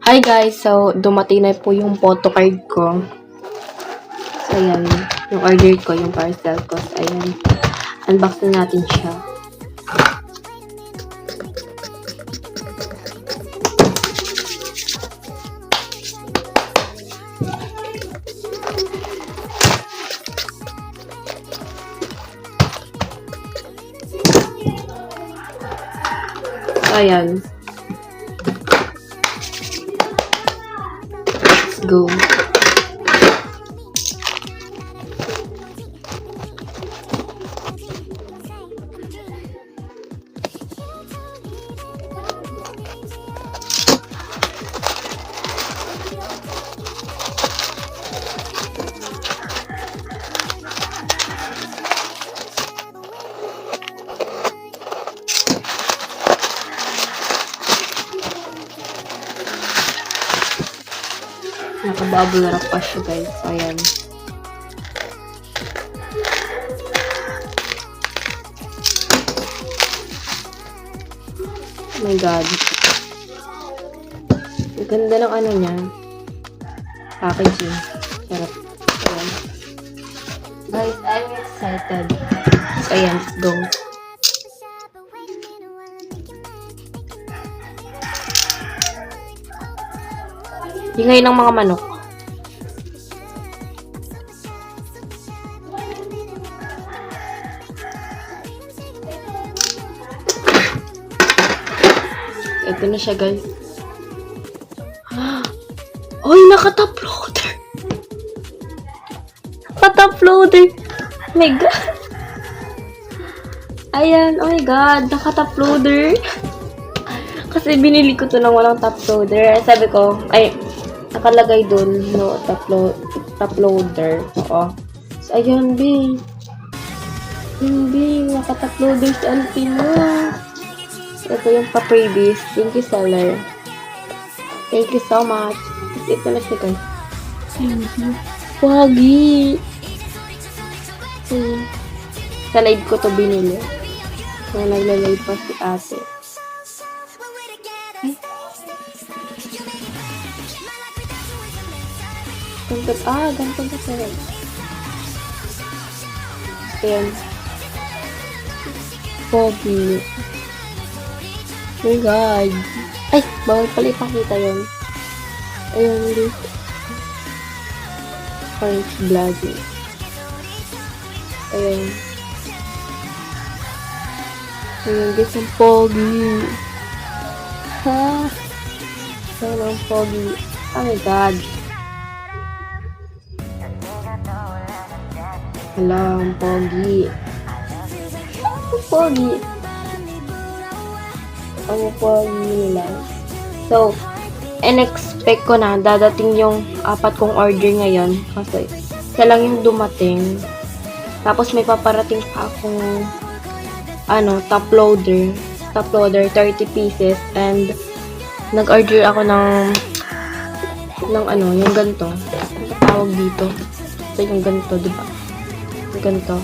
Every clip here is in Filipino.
Hi guys! So, dumating na po yung photo card ko. So, ayan. Yung order ko, yung parcel ko. So, ayan. Unbox na natin siya. So, ayan. Let's go. Naka-bubble wrap pa siya guys. So, ayan. Oh my god. Ang ganda ng ano niya. Packaging. Sarap. Ayan. Guys, I'm excited. So, ayan. Let's go. Hingay ng mga manok. Ito na siya guys. Oy, naka-top loader. Naka-top loader. Oh my god. Ayan, oh my god, naka-top loader. Kasi binili ko to ng walang top loader. Sabi ko, ay, nakalagay dun, no, top loader. Oo. So, ayun, B. Hindi, naka-top loader si Alpino. Ito yung pa-previous. Thank you, seller. Thank you so much. Ito na siya, guys. Wagi. Sa live ko to binili. So, nagla-live pa si ate. Ganito ba sila? Ayan. Pogi. Oh my god. Ay, bawal pala ipakita yun. Ayan, dito. Orange bloody. Ayan. Ayan, guys, ang pogi. Ha? Ayan, ang pogi. Oh my god. Hala, ang pogi. Ang pogi. Ang pogi nila. So, in-expect ko na dadating yung 4 kong order ngayon. Kasi, isa lang yung dumating. Tapos, may paparating pa akong top loader. Top loader, 30 pieces. And, nag-order ako ng yung ganito. Ano tawag dito? Ito yung ganito, diba? Ganito.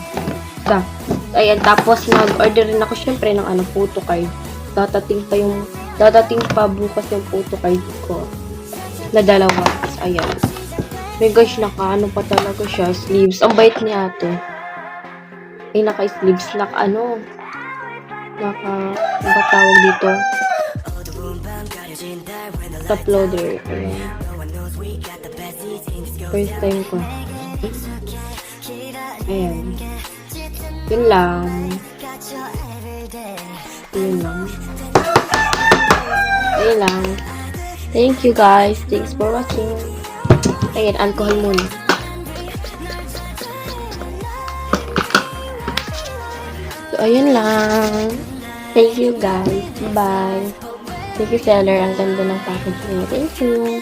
Ayan, tapos nag-order rin ako syempre ng photo card. Dadating pa bukas yung photo card ko. Na dalawa. Ayan. My gosh, pa talaga siya. Sleeves. Ang bait niya ate. Ay, naka-sleeves. Tawag dito. Top loader. Ayan. First time ko. Ayan. Yun lang. Ayun lang. Thank you guys. Thanks for watching. Ayan, alcohol muna. So, ayun lang. Thank you guys. Bye. Thank you seller. Ang ganda ng package niya. Thank you.